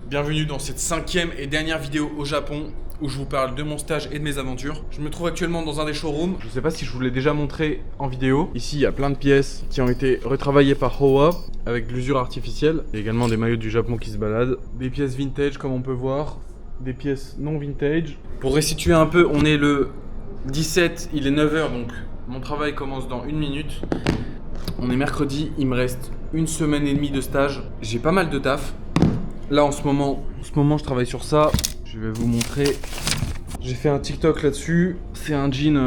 Bienvenue dans cette 5e et dernière vidéo au Japon où je vous parle de mon stage et de mes aventures. Je me trouve actuellement dans un des showrooms. Je sais pas si je vous l'ai déjà montré en vidéo. Ici, il y a plein de pièces qui ont été retravaillées par Howa avec de l'usure artificielle. Il y a également des maillots du Japon qui se baladent. Des pièces vintage comme on peut voir. Des pièces non vintage. Pour restituer un peu, on est le 17, il est 9h donc mon travail commence dans 1 minute. On est mercredi, il me reste 1 semaine et demie de stage. J'ai pas mal de taf. Là en ce moment je travaille sur ça. Je vais vous montrer. J'ai fait un TikTok là-dessus. C'est un jean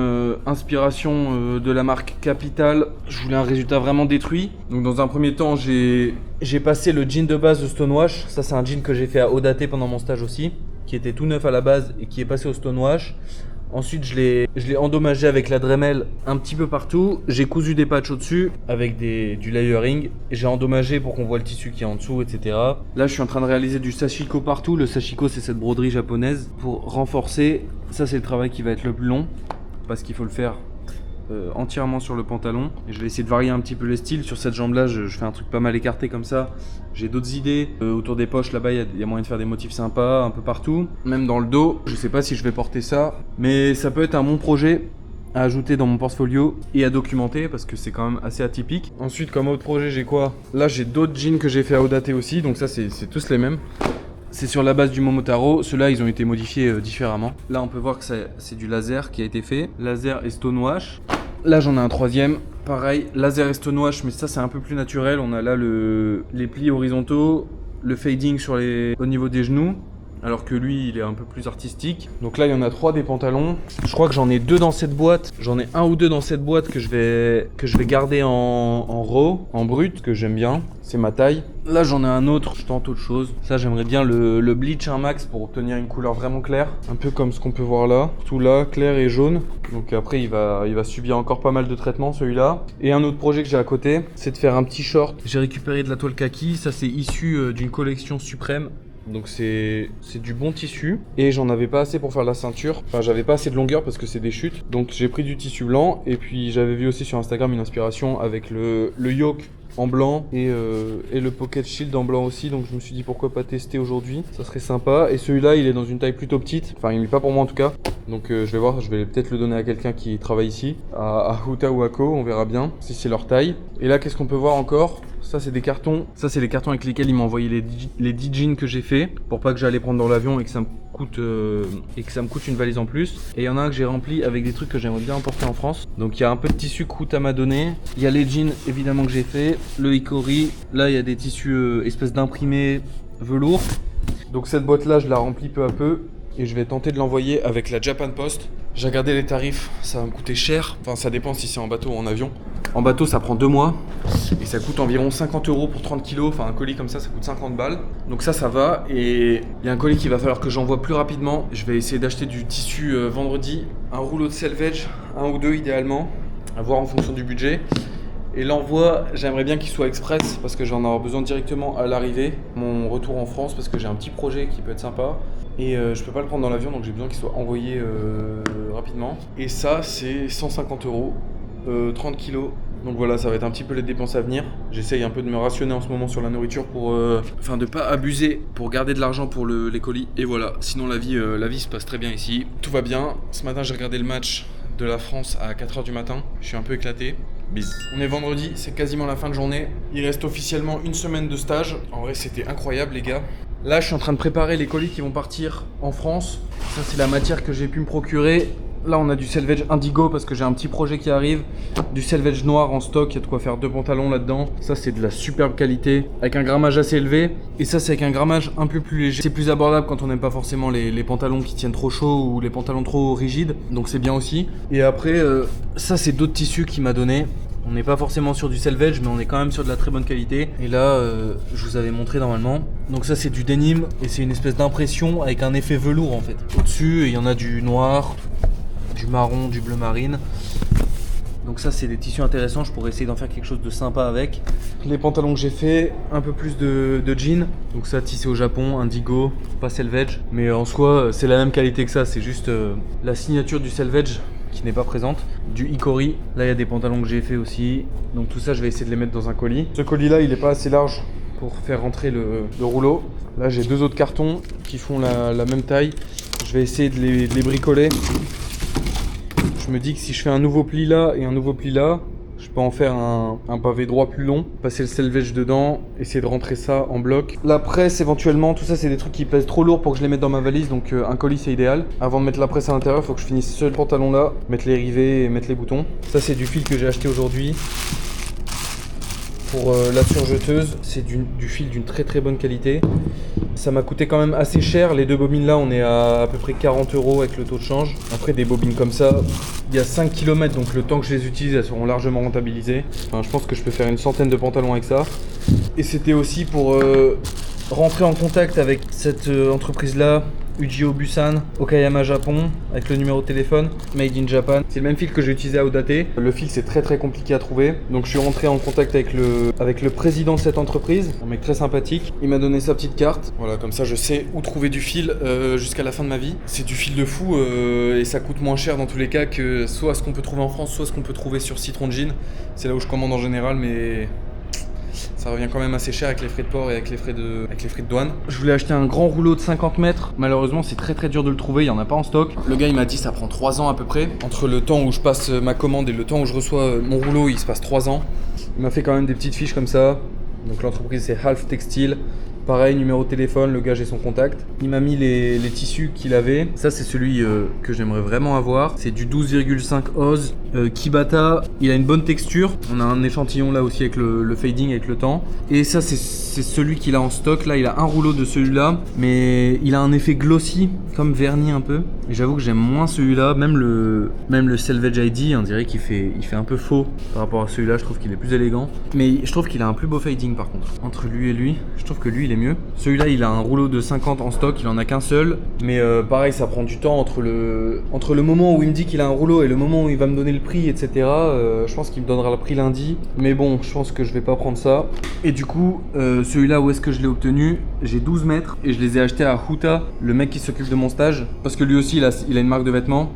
inspiration de la marque Capital. Je voulais un résultat vraiment détruit. Donc dans un premier temps, j'ai passé le jean de base de Stonewash. Ça c'est un jean que j'ai fait à Odate pendant mon stage aussi, qui était tout neuf à la base et qui est passé au Stonewash. Ensuite, je l'ai endommagé avec la Dremel un petit peu partout. J'ai cousu des patchs au-dessus avec du layering. J'ai endommagé pour qu'on voit le tissu qui est en dessous, etc. Là, je suis en train de réaliser du sashiko partout. Le sashiko, c'est cette broderie japonaise pour renforcer. Ça, c'est le travail qui va être le plus long parce qu'il faut le faire entièrement sur le pantalon. Et je vais essayer de varier un petit peu les styles. Sur cette jambe-là, je fais un truc pas mal écarté comme ça. J'ai d'autres idées. Autour des poches, là-bas, il y a moyen de faire des motifs sympas un peu partout. Même dans le dos. Je sais pas si je vais porter ça. Mais ça peut être un bon projet à ajouter dans mon portfolio et à documenter parce que c'est quand même assez atypique. Ensuite, comme autre projet, j'ai quoi? Là, j'ai d'autres jeans que j'ai fait à Odate aussi. Donc ça, c'est tous les mêmes. C'est sur la base du Momotaro. Ceux-là, ils ont été modifiés différemment. Là, on peut voir que c'est du laser qui a été fait. Laser et Stonewash. Là, j'en ai un troisième. Pareil, laser et Stonewash, mais ça, c'est un peu plus naturel. On a là les plis horizontaux, le fading au niveau des genoux. Alors que lui, il est un peu plus artistique. Donc là, il y en a 3 des pantalons. Je crois que j'en ai 2 dans cette boîte. J'en ai 1 ou 2 dans cette boîte que je vais garder en raw, en brut, que j'aime bien. C'est ma taille. Là, j'en ai un autre. Je tente autre chose. Ça, j'aimerais bien le bleach un max pour obtenir une couleur vraiment claire. Un peu comme ce qu'on peut voir là. Tout là, clair et jaune. Donc après, il va subir encore pas mal de traitements, celui-là. Et un autre projet que j'ai à côté, c'est de faire un petit short. J'ai récupéré de la toile kaki. Ça, c'est issu d'une collection suprême. Donc c'est du bon tissu et j'en avais pas assez pour faire la ceinture. Enfin, j'avais pas assez de longueur parce que c'est des chutes. Donc j'ai pris du tissu blanc et puis j'avais vu aussi sur Instagram une inspiration avec le yoke en blanc et le pocket shield en blanc aussi. Donc je me suis dit pourquoi pas tester aujourd'hui, ça serait sympa. Et celui-là, il est dans une taille plutôt petite. Enfin, il n'est pas pour moi en tout cas. Donc je vais voir, je vais peut-être le donner à quelqu'un qui travaille ici, à Huta ou Ako, on verra bien si c'est leur taille. Et là, qu'est-ce qu'on peut voir encore? Ça, c'est des cartons. Ça, c'est les cartons avec lesquels ils m'ont envoyé les 10 jeans que j'ai fait pour pas que j'allais prendre dans l'avion et que ça me coûte une valise en plus. Et il y en a un que j'ai rempli avec des trucs que j'aimerais bien emporter en France. Donc il y a un peu de tissu que Huta m'a donné. Il y a les jeans évidemment que j'ai fait, le hikori. Là, il y a des tissus espèces d'imprimés velours. Donc cette boîte là, je la remplis peu à peu. Et je vais tenter de l'envoyer avec la Japan Post. J'ai regardé les tarifs, ça va me coûter cher. Enfin, ça dépend si c'est en bateau ou en avion. En bateau, ça prend 2 mois. Et ça coûte environ 50 € pour 30 kg. Enfin, un colis comme ça coûte 50 balles. Donc ça va. Et il y a un colis qu'il va falloir que j'envoie plus rapidement. Je vais essayer d'acheter du tissu vendredi. Un rouleau de selvage, 1 ou 2 idéalement. À voir en fonction du budget. Et l'envoi, j'aimerais bien qu'il soit express parce que j'en aurai besoin directement à l'arrivée. Mon retour en France parce que j'ai un petit projet qui peut être sympa. Et je peux pas le prendre dans l'avion donc j'ai besoin qu'il soit envoyé rapidement. Et ça c'est 150 €, 30 kilos. Donc voilà, ça va être un petit peu les dépenses à venir. J'essaye un peu de me rationner en ce moment sur la nourriture pour de pas abuser, pour garder de l'argent pour les colis. Et voilà, sinon la vie se passe très bien ici. Tout va bien. Ce matin j'ai regardé le match de la France à 4h du matin. Je suis un peu éclaté. Bis. On est vendredi, c'est quasiment la fin de journée. Il reste officiellement 1 semaine de stage. En vrai, c'était incroyable les gars. Là, je suis en train de préparer les colis qui vont partir en France. Ça, c'est la matière que j'ai pu me procurer. Là, on a du selvage indigo parce que j'ai un petit projet qui arrive. Du selvage noir en stock, il y a de quoi faire 2 pantalons là-dedans. Ça, c'est de la superbe qualité, avec un grammage assez élevé. Et ça, c'est avec un grammage un peu plus léger. C'est plus abordable quand on n'aime pas forcément les pantalons qui tiennent trop chaud ou les pantalons trop rigides. Donc c'est bien aussi. Et après, ça, c'est d'autres tissus qu'il m'a donné. On n'est pas forcément sur du selvage, mais on est quand même sur de la très bonne qualité. Et là, je vous avais montré normalement. Donc ça, c'est du denim et c'est une espèce d'impression avec un effet velours en fait. Au-dessus, il y en a du noir, du marron, du bleu marine. Donc ça, c'est des tissus intéressants. Je pourrais essayer d'en faire quelque chose de sympa avec. Les pantalons que j'ai fait, un peu plus de jeans. Donc ça, tissé au Japon, indigo, pas selvage. Mais en soi, c'est la même qualité que ça. C'est juste la signature du selvage qui n'est pas présente. Du hikori, là il y a des pantalons que j'ai fait aussi. Donc tout ça, je vais essayer de les mettre dans un colis. Ce colis là, il est pas assez large pour faire rentrer le rouleau. Là j'ai 2 autres cartons qui font la même taille. Je vais essayer de les bricoler. Je me dis que si je fais un nouveau pli là et un nouveau pli là, je peux en faire un pavé droit plus long, passer le selvage dedans, essayer de rentrer ça en bloc. La presse éventuellement, tout ça c'est des trucs qui pèsent trop lourd pour que je les mette dans ma valise, donc un colis c'est idéal. Avant de mettre la presse à l'intérieur, il faut que je finisse ce pantalon là, mettre les rivets et mettre les boutons. Ça c'est du fil que j'ai acheté aujourd'hui. Pour la surjeteuse, c'est du fil d'une très bonne qualité. Ça m'a coûté quand même assez cher. Les 2 bobines là, on est à peu près 40 € avec le taux de change. Après des bobines comme ça, il y a 5 km, donc le temps que je les utilise, elles seront largement rentabilisées. Enfin, je pense que je peux faire une centaine de pantalons avec ça. Et c'était aussi pour rentrer en contact avec cette entreprise là, Ujio Busan, Okayama Japon, avec le numéro de téléphone, Made in Japan. C'est le même fil que j'ai utilisé à Odate. Le fil c'est très compliqué à trouver. Donc je suis rentré en contact avec le président de cette entreprise, un mec très sympathique. Il m'a donné sa petite carte. Voilà, comme ça je sais où trouver du fil jusqu'à la fin de ma vie. C'est du fil de fou et ça coûte moins cher dans tous les cas que soit ce qu'on peut trouver en France, soit ce qu'on peut trouver sur Citron Jean. C'est là où je commande en général, mais ça revient quand même assez cher avec les frais de port et avec les frais de douane. Je voulais acheter un grand rouleau de 50 mètres. Malheureusement, c'est très dur de le trouver. Il n'y en a pas en stock. Le gars, il m'a dit ça prend 3 ans à peu près. Entre le temps où je passe ma commande et le temps où je reçois mon rouleau, il se passe 3 ans. Il m'a fait quand même des petites fiches comme ça. Donc l'entreprise, c'est Half Textile. Pareil, numéro de téléphone, le gars j'ai son contact. Il m'a mis les tissus qu'il avait. Ça c'est celui que j'aimerais vraiment avoir. C'est du 12,5 Oz Kibata. Il a une bonne texture. On a un échantillon là aussi avec le fading avec le temps. Et ça c'est celui qu'il a en stock. Là il a un rouleau de celui-là, mais il a un effet glossy, comme vernis un peu. Et j'avoue que j'aime moins celui-là. Même le Selvage ID, on dirait qu'il fait un peu faux par rapport à celui-là. Je trouve qu'il est plus élégant. Mais je trouve qu'il a un plus beau fading par contre. Entre lui et lui, je trouve que lui il est mieux. Celui-là il a un rouleau de 50 en stock, il en a qu'un seul. Mais pareil, ça prend du temps entre le moment où il me dit qu'il a un rouleau et le moment où il va me donner le prix, etc. Je pense qu'il me donnera le prix lundi. Mais bon, je pense que je vais pas prendre ça. Et du coup, celui-là, où est-ce que je l'ai obtenu? J'ai 12 mètres et je les ai achetés à Huta, le mec qui s'occupe de mon stage. Parce que lui aussi, il a une marque de vêtements.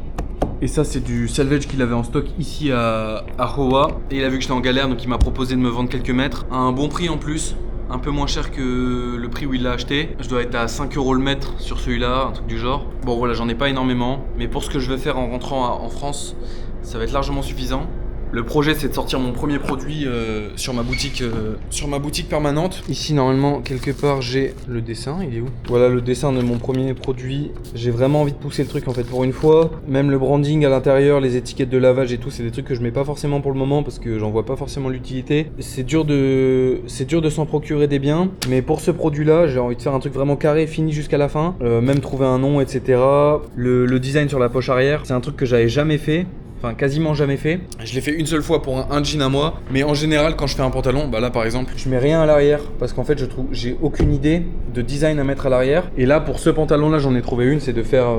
Et ça c'est du selvage qu'il avait en stock ici à Howa. Et il a vu que j'étais en galère, donc il m'a proposé de me vendre quelques mètres à un bon prix en plus. Un peu moins cher que le prix où il l'a acheté. Je dois être à 5 € le mètre sur celui-là, un truc du genre. Bon voilà, j'en ai pas énormément, mais pour ce que je vais faire en rentrant en France, ça va être largement suffisant. Le projet c'est de sortir mon premier produit sur ma boutique permanente. Ici normalement quelque part j'ai le dessin, il est où? Voilà le dessin de mon premier produit. J'ai vraiment envie de pousser le truc en fait pour une fois. Même le branding à l'intérieur, les étiquettes de lavage et tout, c'est des trucs que je mets pas forcément pour le moment parce que j'en vois pas forcément l'utilité. C'est dur de s'en procurer des biens, mais pour ce produit là j'ai envie de faire un truc vraiment carré, fini jusqu'à la fin. Même trouver un nom, etc. Le design sur la poche arrière, c'est un truc que j'avais jamais fait. Enfin quasiment jamais fait. Je l'ai fait une seule fois pour un jean à moi, mais en général quand je fais un pantalon, bah là par exemple, je mets rien à l'arrière parce qu'en fait j'ai aucune idée de design à mettre à l'arrière. Et là pour ce pantalon là j'en ai trouvé une, c'est de faire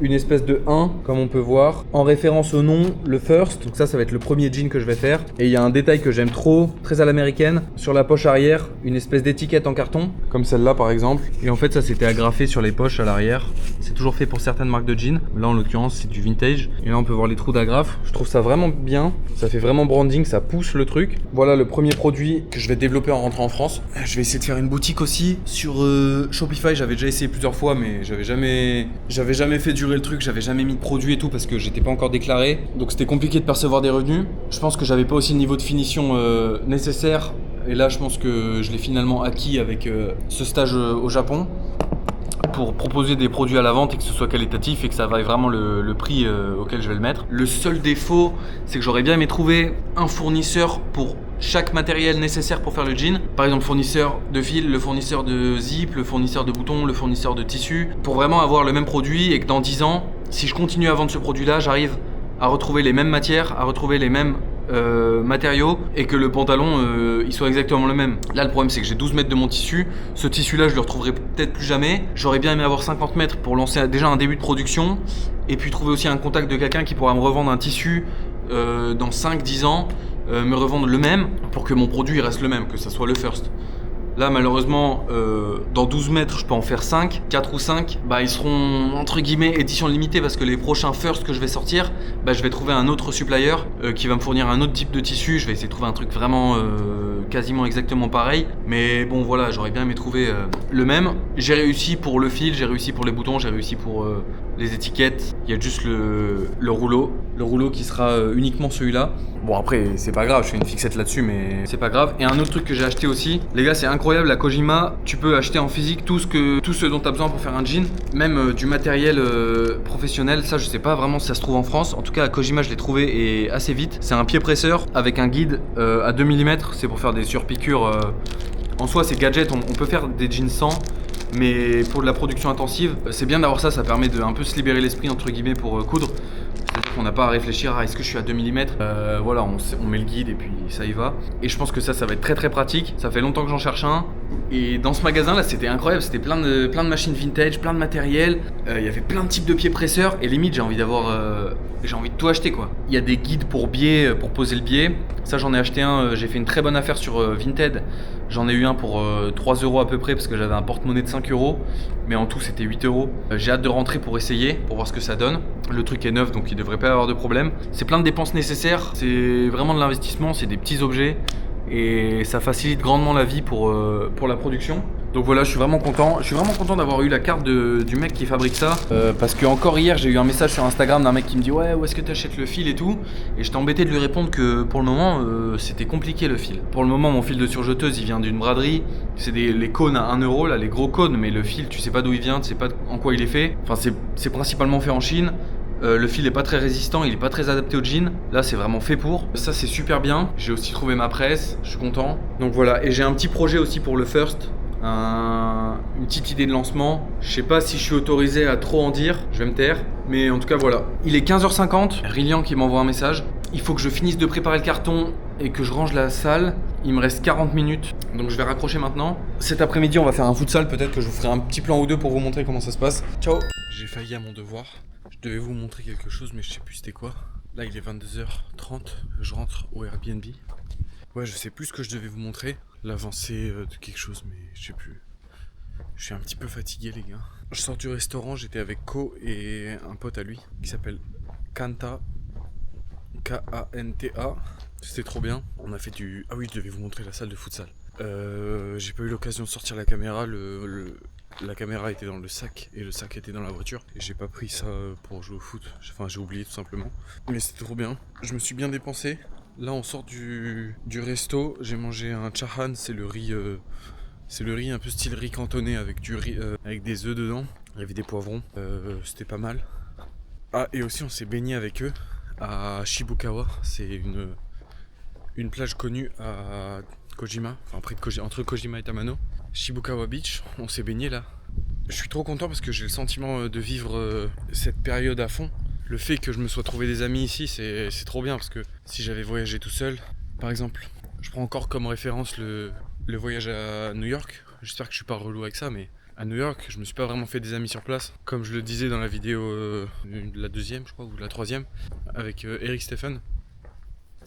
une espèce de 1 comme on peut voir, en référence au nom, le first. Donc ça va être le premier jean que je vais faire. Et il y a un détail que j'aime trop, très à l'américaine, sur la poche arrière, une espèce d'étiquette en carton, comme celle-là par exemple. Et en fait ça c'était agrafé sur les poches à l'arrière. C'est toujours fait pour certaines marques de jeans. Là en l'occurrence c'est du vintage. Et là on peut voir les trous d'agrafe. Je trouve ça vraiment bien, ça fait vraiment branding, ça pousse le truc. Voilà le premier produit que je vais développer en rentrant en France. Je vais essayer de faire une boutique aussi sur Shopify. J'avais déjà essayé plusieurs fois, mais j'avais jamais fait durer le truc, j'avais jamais mis de produit et tout parce que j'étais pas encore déclaré. Donc c'était compliqué de percevoir des revenus. Je pense que j'avais pas aussi le niveau de finition nécessaire. Et là je pense que je l'ai finalement acquis avec ce stage au Japon, pour proposer des produits à la vente et que ce soit qualitatif et que ça vaille vraiment le prix auquel je vais le mettre. Le seul défaut, c'est que j'aurais bien aimé trouver un fournisseur pour chaque matériel nécessaire pour faire le jean. Par exemple, fournisseur de fil, le fournisseur de zip, le fournisseur de boutons, le fournisseur de tissu, pour vraiment avoir le même produit et que dans 10 ans, si je continue à vendre ce produit-là, j'arrive à retrouver les mêmes matières, à retrouver les mêmes matériaux et que le pantalon il soit exactement le même. Là le problème c'est que j'ai 12 mètres de mon tissu. Ce tissu là je le retrouverai peut-être plus jamais. J'aurais bien aimé avoir 50 mètres pour lancer déjà un début de production et puis trouver aussi un contact de quelqu'un qui pourra me revendre un tissu dans 5-10 ans, me revendre le même pour que mon produit reste le même, que ça soit le first. Là malheureusement dans 12 mètres je peux en faire 5, 4 ou 5. Bah ils seront entre guillemets édition limitée parce que les prochains first que je vais sortir, bah je vais trouver un autre supplier qui va me fournir un autre type de tissu. Je vais essayer de trouver un truc vraiment quasiment exactement pareil. Mais bon voilà, j'aurais bien aimé trouver le même. J'ai réussi pour le fil, j'ai réussi pour les boutons, j'ai réussi pour les étiquettes. Il y a juste le rouleau. Le rouleau qui sera uniquement celui-là. Bon après c'est pas grave, je fais une fixette là-dessus mais c'est pas grave. Et un autre truc que j'ai acheté aussi, les gars c'est incroyable, la Kojima, tu peux acheter en physique tout ce dont tu as besoin pour faire un jean, même du matériel professionnel. Ça je sais pas vraiment si ça se trouve en France, en tout cas à Kojima je l'ai trouvé et assez vite. C'est un pied presseur avec un guide à 2 mm, c'est pour faire des surpiqûres. En soi c'est gadget, on peut faire des jeans sans. Mais pour de la production intensive, c'est bien d'avoir ça, ça permet de un peu se libérer l'esprit entre guillemets pour coudre. C'est-à-dire qu'on n'a pas à réfléchir à est-ce que je suis à 2 mm. Voilà, on met le guide et puis ça y va. Et je pense que ça va être très très pratique. Ça fait longtemps que j'en cherche un. Et dans ce magasin là, c'était incroyable. C'était plein de machines vintage, plein de matériel. Il y avait plein de types de pieds presseurs. Et limite, j'ai envie de tout acheter quoi. Il y a des guides pour biais, pour poser le biais. Ça, j'en ai acheté un. J'ai fait une très bonne affaire sur Vinted. J'en ai eu un pour 3 € à peu près parce que j'avais un porte-monnaie de 5 €. Mais en tout, c'était 8 €. J'ai hâte de rentrer pour essayer, pour voir ce que ça donne. Le truc est neuf, donc il devrait pas y avoir de problème. C'est plein de dépenses nécessaires. C'est vraiment de l'investissement. C'est des petits objets. Et ça facilite grandement la vie pour la production. Donc voilà, je suis vraiment content. Je suis vraiment content d'avoir eu la carte du mec qui fabrique ça. Parce que encore hier, j'ai eu un message sur Instagram d'un mec qui me dit ouais, où est-ce que tu achètes le fil et tout. Et j'étais embêté de lui répondre que pour le moment, c'était compliqué le fil. Pour le moment, mon fil de surjeteuse, il vient d'une braderie. C'est les cônes à 1 € là, les gros cônes. Mais le fil, tu sais pas d'où il vient, tu sais pas en quoi il est fait. Enfin, c'est principalement fait en Chine. Le fil est pas très résistant, il est pas très adapté au jean. Là c'est vraiment fait pour. Ça c'est super bien. J'ai aussi trouvé ma presse, je suis content. Donc voilà, et j'ai un petit projet aussi pour le first. Une petite idée de lancement. Je sais pas si je suis autorisé à trop en dire, je vais me taire. Mais en tout cas voilà. Il est 15h50, Rilian qui m'envoie un message. Il faut que je finisse de préparer le carton et que je range la salle. Il me reste 40 minutes, donc je vais raccrocher maintenant. Cet après-midi on va faire un futsal, peut-être que je vous ferai un petit plan ou deux pour vous montrer comment ça se passe. Ciao. J'ai failli à mon devoir. Je devais vous montrer quelque chose mais je sais plus c'était quoi. Là il est 22h30, je rentre au Airbnb. Ouais je sais plus ce que je devais vous montrer. L'avancée de quelque chose mais je sais plus. Je suis un petit peu fatigué les gars. Je sors du restaurant, j'étais avec Ko et un pote à lui qui s'appelle Kanta. K-A-N-T-A. C'était trop bien. On a fait du... Ah oui je devais vous montrer la salle de futsal. J'ai pas eu l'occasion de sortir la caméra. La caméra était dans le sac et le sac était dans la voiture. Et j'ai pas pris ça pour jouer au foot. Enfin, j'ai oublié tout simplement. Mais c'était trop bien. Je me suis bien dépensé. Là, on sort du resto. J'ai mangé un chahan. C'est le riz un peu style riz cantonné avec du riz avec des œufs dedans. Il y avait des poivrons. C'était pas mal. Ah, et aussi, on s'est baigné avec eux à Shibukawa. C'est une plage connue à Kojima, enfin entre Kojima et Tamano. Shibukawa Beach, on s'est baigné là. Je suis trop content parce que j'ai le sentiment de vivre cette période à fond. Le fait que je me sois trouvé des amis ici, c'est trop bien parce que si j'avais voyagé tout seul, par exemple, je prends encore comme référence le voyage à New York. J'espère que je suis pas relou avec ça, mais à New York, je me suis pas vraiment fait des amis sur place. Comme je le disais dans la vidéo, la deuxième je crois, ou la troisième, avec Eric Stephen.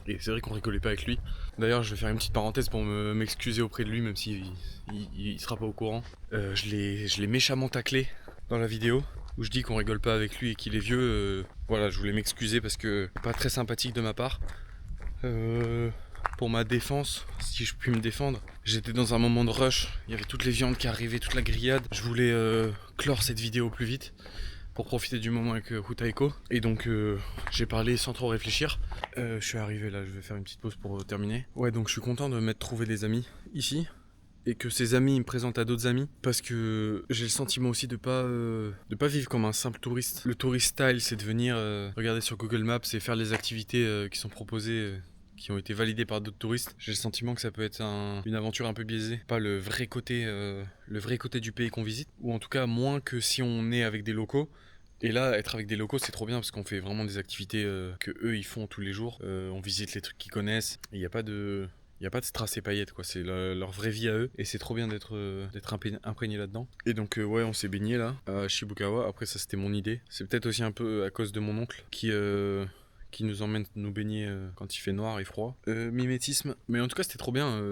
Et c'est vrai qu'on rigolait pas avec lui. D'ailleurs, je vais faire une petite parenthèse pour m'excuser auprès de lui, même s'il il sera pas au courant. Je l'ai méchamment taclé dans la vidéo, où je dis qu'on rigole pas avec lui et qu'il est vieux. Voilà, je voulais m'excuser parce que pas très sympathique de ma part. Pour ma défense, si je puis me défendre, j'étais dans un moment de rush. Il y avait toutes les viandes qui arrivaient, toute la grillade. Je voulais clore cette vidéo au plus vite pour profiter du moment avec Hutaeko. Et donc j'ai parlé sans trop réfléchir. Je suis arrivé là, je vais faire une petite pause pour terminer. Ouais, donc je suis content de m'être trouvé des amis ici. Et que ces amis me présentent à d'autres amis. Parce que j'ai le sentiment aussi de pas vivre comme un simple touriste. Le tourist style, c'est de venir regarder sur Google Maps et faire les activités qui sont proposées. Qui ont été validés par d'autres touristes. J'ai le sentiment que ça peut être une aventure un peu biaisée, pas le vrai côté du pays qu'on visite, ou en tout cas moins que si on est avec des locaux. Et là, être avec des locaux, c'est trop bien parce qu'on fait vraiment des activités que eux ils font tous les jours. On visite les trucs qu'ils connaissent. Il n'y a pas de strass et paillettes quoi. C'est leur vraie vie à eux et c'est trop bien d'être imprégné là-dedans. Et donc ouais, on s'est baigné là à Shibukawa. Après ça c'était mon idée. C'est peut-être aussi un peu à cause de mon oncle qui qui nous emmène nous baigner quand il fait noir et froid. Mimétisme. Mais en tout cas, c'était trop bien.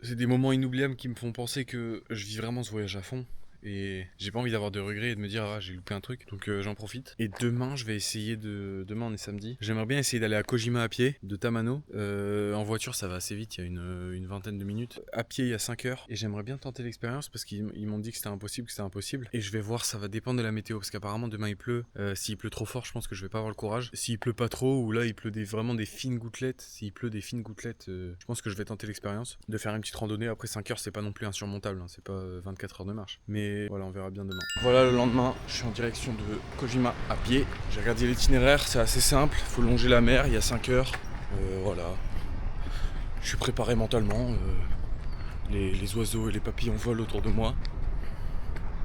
C'est des moments inoubliables qui me font penser que je vis vraiment ce voyage à fond. Et j'ai pas envie d'avoir de regrets et de me dire ah j'ai loupé un truc, donc j'en profite. Et demain je vais essayer demain on est samedi, j'aimerais bien essayer d'aller à Kojima à pied, de Tamano. En voiture ça va assez vite, il y a une vingtaine de minutes. À pied il y a 5 heures et j'aimerais bien tenter l'expérience parce qu'ils m'ont dit que c'était impossible. Et je vais voir, ça va dépendre de la météo parce qu'apparemment demain il pleut. S'il pleut trop fort je pense que je vais pas avoir le courage. S'il pleut pas trop ou là il pleut vraiment des fines gouttelettes, je pense que je vais tenter l'expérience de faire une petite randonnée. Après 5 heures c'est pas non plus insurmontable, hein. C'est pas 24 heures de marche. Mais voilà, on verra bien demain. Voilà, le lendemain, je suis en direction de Kojima à pied. J'ai regardé l'itinéraire, c'est assez simple. Il faut longer la mer, il y a 5 heures. Voilà. Je suis préparé mentalement. Les oiseaux et les papillons volent autour de moi.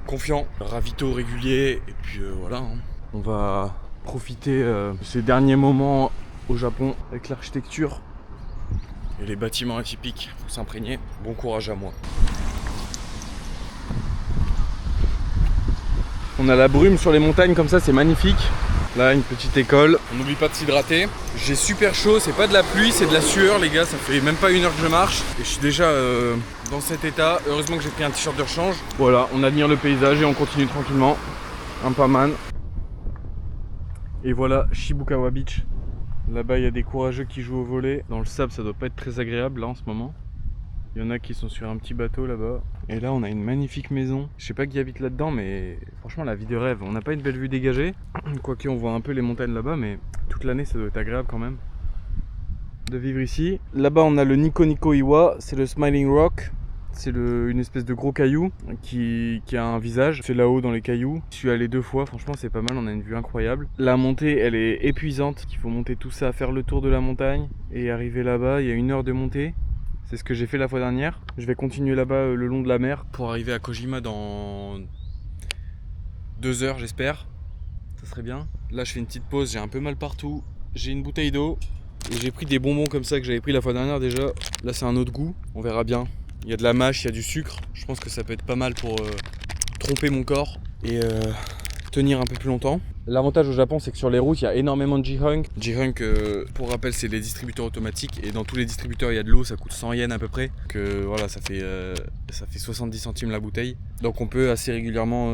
Confiant, ravito régulier. Et puis voilà. Hein. On va profiter de ces derniers moments au Japon avec l'architecture et les bâtiments atypiques. Faut s'imprégner. Bon courage à moi. On a la brume sur les montagnes comme ça, c'est magnifique. Là, une petite école. On n'oublie pas de s'hydrater. J'ai super chaud, c'est pas de la pluie, c'est de la sueur les gars. Ça fait même pas 1 heure que je marche. Et je suis déjà dans cet état. Heureusement que j'ai pris un t-shirt de rechange. Voilà, on admire le paysage et on continue tranquillement. Un pas man. Et voilà, Shibukawa Beach. Là-bas, il y a des courageux qui jouent au volley. Dans le sable, ça doit pas être très agréable là en ce moment. Il y en a qui sont sur un petit bateau là-bas. Et là on a une magnifique maison. Je sais pas qui habite là-dedans mais franchement la vie de rêve. On n'a pas une belle vue dégagée. Quoique on voit un peu les montagnes là-bas mais toute l'année ça doit être agréable quand même de vivre ici. Là-bas on a le Nico Nico Iwa, c'est le Smiling Rock. C'est une espèce de gros caillou qui a un visage. C'est là-haut dans les cailloux. Je suis allé 2 fois, franchement c'est pas mal, on a une vue incroyable. La montée elle est épuisante. Il faut monter tout ça, faire le tour de la montagne et arriver là-bas, il y a 1 heure de montée. C'est ce que j'ai fait la fois dernière. Je vais continuer là-bas le long de la mer pour arriver à Kojima dans 2 heures j'espère. Ça serait bien. Là je fais une petite pause, j'ai un peu mal partout. J'ai une bouteille d'eau et j'ai pris des bonbons comme ça que j'avais pris la fois dernière déjà. Là c'est un autre goût, on verra bien. Il y a de la mâche, il y a du sucre. Je pense que ça peut être pas mal pour tromper mon corps et tenir un peu plus longtemps. L'avantage au Japon c'est que sur les routes il y a énormément de J-Hunk. J-Hunk pour rappel c'est les distributeurs automatiques et dans tous les distributeurs il y a de l'eau, ça coûte 100 yens à peu près. Voilà ça fait 70 centimes la bouteille. Donc on peut assez régulièrement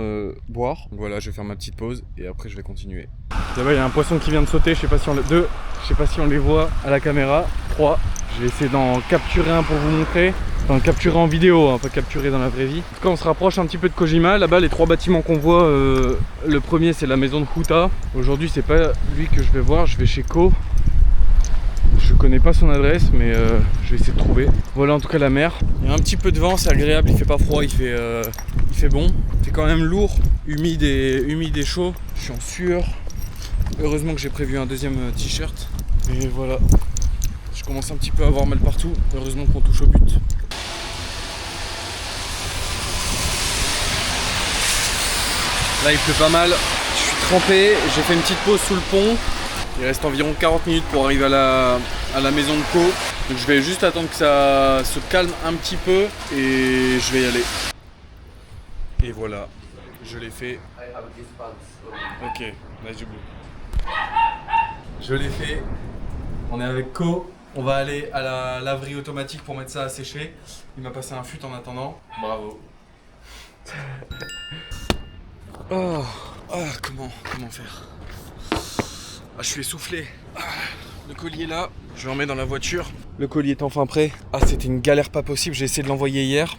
boire. Donc voilà je vais faire ma petite pause et après je vais continuer. Là-bas il y a un poisson qui vient de sauter, je sais pas si on les voit à la caméra. 3. Je vais essayer d'en capturer un pour vous montrer. Enfin capturer en vidéo, hein, pas capturer dans la vraie vie. En tout cas on se rapproche un petit peu de Kojima. Là-bas les 3 bâtiments qu'on voit, le premier c'est la maison de Huta. Aujourd'hui c'est pas lui que je vais voir, je vais chez Ko. Je connais pas son adresse mais je vais essayer de trouver. Voilà en tout cas la mer. Il y a un petit peu de vent, c'est agréable, il fait pas froid, il fait bon. C'est quand même lourd, humide et chaud. Je suis en sueur. Heureusement que j'ai prévu un deuxième t-shirt. Et voilà. Je commence un petit peu à avoir mal partout. Heureusement qu'on touche au but. Là il pleut pas mal, je suis trempé, j'ai fait une petite pause sous le pont. Il reste environ 40 minutes pour arriver à la maison de Ko. Donc je vais juste attendre que ça se calme un petit peu et je vais y aller. Et voilà, je l'ai fait. Ok, nice du bout. Je l'ai fait. On est avec Ko. On va aller à la laverie automatique pour mettre ça à sécher. Il m'a passé un fut en attendant. Bravo. Comment faire? Je suis essoufflé. Le colis est là, je le remets dans la voiture. Le colis est enfin prêt. C'était une galère pas possible, j'ai essayé de l'envoyer hier.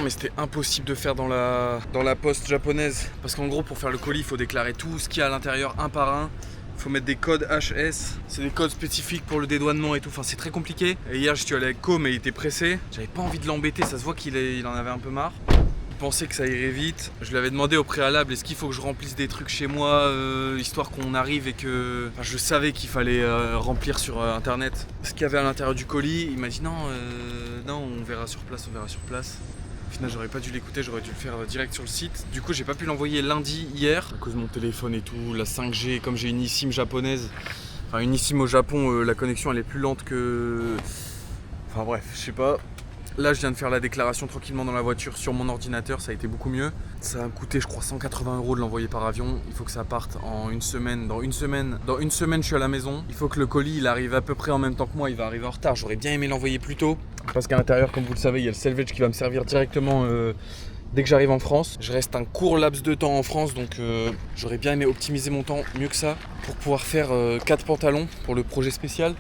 Mais c'était impossible de faire dans la poste japonaise. Parce qu'en gros pour faire le colis il faut déclarer tout ce qu'il y a à l'intérieur un par un. Il faut mettre des codes HS, c'est des codes spécifiques pour le dédouanement et tout, enfin c'est très compliqué. Et hier je suis allé avec Ko mais il était pressé. J'avais pas envie de l'embêter, ça se voit qu'il en avait un peu marre. Il pensait que ça irait vite. Je lui avais demandé au préalable est-ce qu'il faut que je remplisse des trucs chez moi, histoire qu'on arrive et que... Enfin, je savais qu'il fallait remplir sur internet ce qu'il y avait à l'intérieur du colis. Il m'a dit non, on verra sur place. Au final j'aurais pas dû l'écouter, j'aurais dû le faire direct sur le site. Du coup j'ai pas pu l'envoyer lundi hier à cause de mon téléphone et tout, la 5G, comme j'ai une eSIM japonaise. Enfin une eSIM au Japon, la connexion elle est plus lente que... Enfin bref, je sais pas. Là, je viens de faire la déclaration tranquillement dans la voiture sur mon ordinateur, ça a été beaucoup mieux. Ça va me coûter, je crois, 180 € de l'envoyer par avion. Il faut que ça parte en une semaine. Dans une semaine, je suis à la maison. Il faut que le colis, il arrive à peu près en même temps que moi. Il va arriver en retard. J'aurais bien aimé l'envoyer plus tôt. Parce qu'à l'intérieur, comme vous le savez, il y a le selvage qui va me servir directement dès que j'arrive en France. Je reste un court laps de temps en France, donc j'aurais bien aimé optimiser mon temps mieux que ça pour pouvoir faire 4 pantalons pour le projet spécial.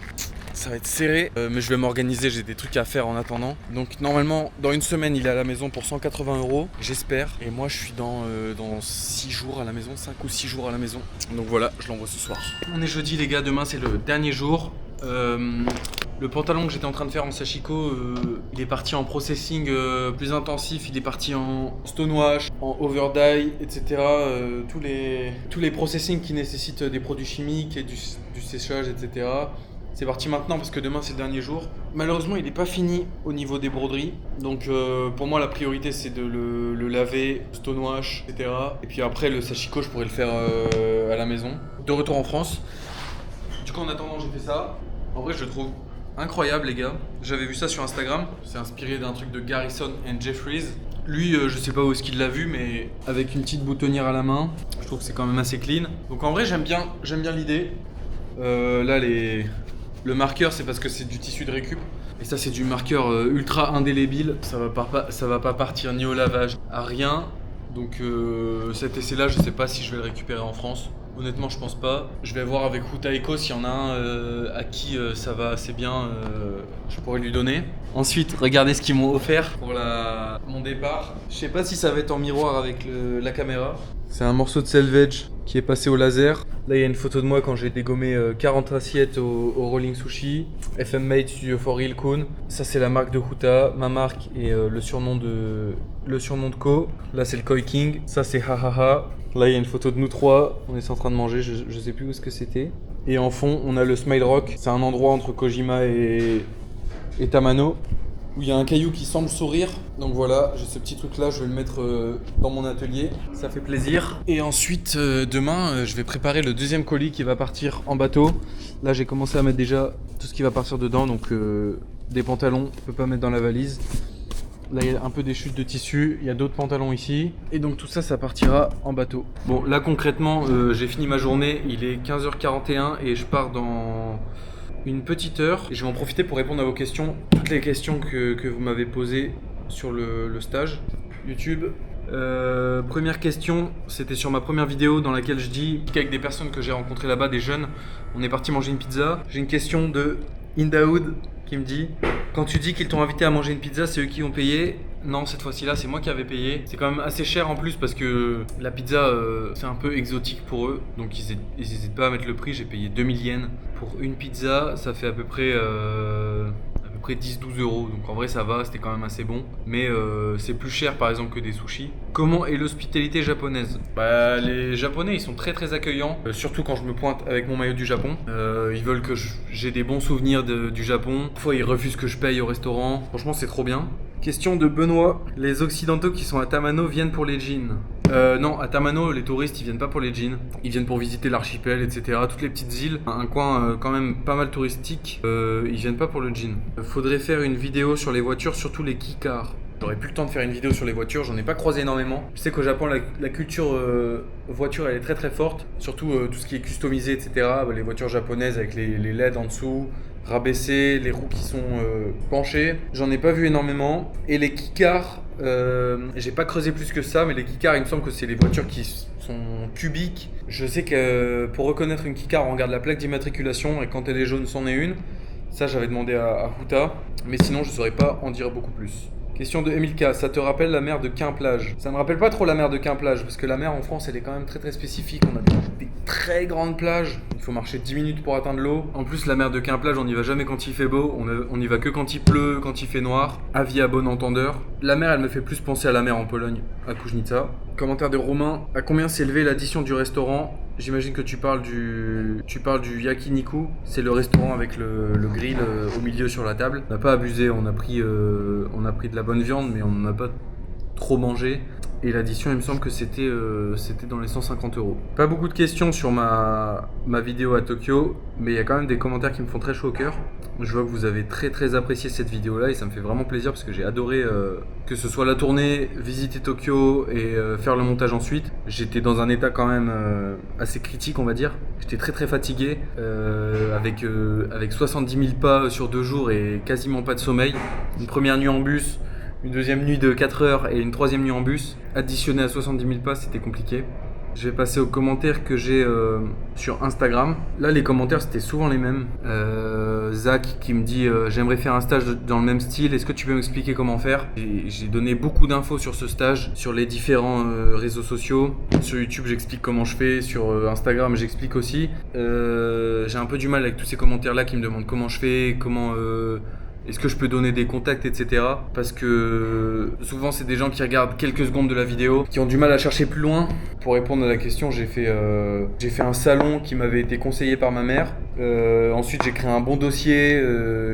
Ça va être serré, mais je vais m'organiser, j'ai des trucs à faire en attendant. Donc normalement, dans une semaine, il est à la maison pour 180 €, j'espère. Et moi, je suis dans 6 jours à la maison, 5 ou 6 jours à la maison. Donc voilà, je l'envoie ce soir. On est jeudi les gars, demain c'est le dernier jour. Le pantalon que j'étais en train de faire en sashiko, il est parti en processing plus intensif, il est parti en stonewash, en overdye, etc. Tous les processings qui nécessitent des produits chimiques et du séchage, etc. C'est parti maintenant parce que demain c'est le dernier jour. Malheureusement il n'est pas fini au niveau des broderies. Donc pour moi la priorité c'est de le laver, stonewash, etc. Et puis après le sashiko je pourrais le faire à la maison. De retour en France. Du coup en attendant j'ai fait ça. En vrai je le trouve incroyable les gars. J'avais vu ça sur Instagram. C'est inspiré d'un truc de Garrison and Jeffries. Lui je sais pas où est-ce qu'il l'a vu mais avec une petite boutonnière à la main. Je trouve que c'est quand même assez clean. Donc en vrai j'aime bien l'idée. Là le marqueur c'est parce que c'est du tissu de récup. Et ça c'est du marqueur ultra indélébile. Ça va pas partir ni au lavage, à rien. Donc cet essai là je sais pas si je vais le récupérer en France. Honnêtement je pense pas. Je vais voir avec Huta Eco s'il y en a un à qui ça va assez bien, je pourrais lui donner. Ensuite regardez ce qu'ils m'ont offert pour mon départ. Je sais pas si ça va être en miroir avec la caméra. C'est un morceau de selvage qui est passé au laser. Là il y a une photo de moi quand j'ai dégommé 40 assiettes au Rolling Sushi. FM Made Studio for Real Kun. Ça c'est la marque de Huta, ma marque et le surnom de Ko. Là c'est le Koi King. Ça c'est Hahaha. Là il y a une photo de nous trois. On est en train de manger, je sais plus où est-ce que c'était. Et en fond on a le Smile Rock. C'est un endroit entre Kojima et Tamano où il y a un caillou qui semble sourire. Donc voilà, j'ai ce petit truc là, je vais le mettre dans mon atelier, ça fait plaisir. Et ensuite demain je vais préparer le deuxième colis qui va partir en bateau. Là j'ai commencé à mettre déjà tout ce qui va partir dedans, donc des pantalons, je peux pas mettre dans la valise. Là il y a un peu des chutes de tissu, il y a d'autres pantalons ici. Et donc tout ça, ça partira en bateau. Bon là concrètement j'ai fini ma journée, il est 15h41 et je pars dans une petite heure. Et je vais en profiter pour répondre à vos questions, toutes les questions que vous m'avez posées sur le stage YouTube. Première question, c'était sur ma première vidéo dans laquelle je dis qu'avec des personnes que j'ai rencontrées là-bas, des jeunes, on est parti manger une pizza. J'ai une question de Indaoud qui me dit: quand tu dis qu'ils t'ont invité à manger une pizza, c'est eux qui ont payé? Non, cette fois-ci là, c'est moi qui avais payé. C'est quand même assez cher en plus parce que la pizza c'est un peu exotique pour eux. Donc ils hésitent pas à mettre le prix. J'ai payé 2000 yens pour une pizza. Ça fait à peu près 10-12 €. Donc en vrai ça va, c'était quand même assez bon. Mais c'est plus cher par exemple que des sushis. Comment est l'hospitalité japonaise? Bah les japonais ils sont très très accueillants. Surtout quand je me pointe avec mon maillot du Japon. Ils veulent que j'ai des bons souvenirs du Japon. Parfois ils refusent que je paye au restaurant. Franchement c'est trop bien. Question de Benoît: les occidentaux qui sont à Tamano viennent pour les jeans? Non, à Tamano, les touristes ils viennent pas pour les jeans. Ils viennent pour visiter l'archipel, etc. Toutes les petites îles, un coin quand même pas mal touristique. Ils viennent pas pour le jean. Faudrait faire une vidéo sur les voitures, surtout les kicars. J'aurais plus le temps de faire une vidéo sur les voitures, j'en ai pas croisé énormément. Je sais qu'au Japon la culture voiture elle est très très forte. Surtout tout ce qui est customisé, etc. Les voitures japonaises avec les LED en dessous, rabaissées, les roues qui sont penchées. J'en ai pas vu énormément. Et les kicars, j'ai pas creusé plus que ça, mais les kicars il me semble que c'est les voitures qui sont cubiques. Je sais que pour reconnaître une kicar on regarde la plaque d'immatriculation et quand elle est jaune c'en est une. Ça j'avais demandé à Huta, mais sinon je saurais pas en dire beaucoup plus. Question de Emilka: ça te rappelle la mer de Quimplage? Ça me rappelle pas trop la mer de Quimplage parce que la mer en France elle est quand même très très spécifique. On a des très grandes plages, il faut marcher 10 minutes pour atteindre l'eau. En plus la mer de Quimplage on n'y va jamais quand il fait beau, on y va que quand il pleut, quand il fait noir. Avis à bon entendeur. La mer elle me fait plus penser à la mer en Pologne, à Kuźnica. Commentaire de Romain: à combien s'est élevé l'addition du restaurant? J'imagine que tu parles du yakiniku, c'est le restaurant avec le grill au milieu sur la table. On n'a pas abusé, on a pris de la bonne viande mais on n'en a pas trop mangé. Et l'addition, il me semble que c'était dans les 150 euros. Pas beaucoup de questions sur ma vidéo à Tokyo, mais il y a quand même des commentaires qui me font très chaud au cœur. Je vois que vous avez très apprécié cette vidéo là et ça me fait vraiment plaisir parce que j'ai adoré que ce soit la tournée, visiter Tokyo et faire le montage ensuite. J'étais dans un état quand même assez critique, on va dire. J'étais très fatigué avec 70 000 pas sur 2 jours et quasiment pas de sommeil. Une première nuit en bus, une deuxième nuit de 4 heures et une troisième nuit en bus. Additionné à 70 000 pas, c'était compliqué. Je vais passer aux commentaires que j'ai sur Instagram. Là, les commentaires, c'était souvent les mêmes. Zach qui me dit j'aimerais faire un stage dans le même style. Est-ce que tu peux m'expliquer comment faire? J'ai donné beaucoup d'infos sur ce stage, sur les différents réseaux sociaux. Sur YouTube, j'explique comment je fais. Sur Instagram, j'explique aussi. J'ai un peu du mal avec tous ces commentaires-là qui me demandent comment je fais, comment... est-ce que je peux donner des contacts, etc. Parce que souvent c'est des gens qui regardent quelques secondes de la vidéo, qui ont du mal à chercher plus loin. Pour répondre à la question, j'ai fait un salon qui m'avait été conseillé par ma mère. Ensuite j'ai créé un bon dossier,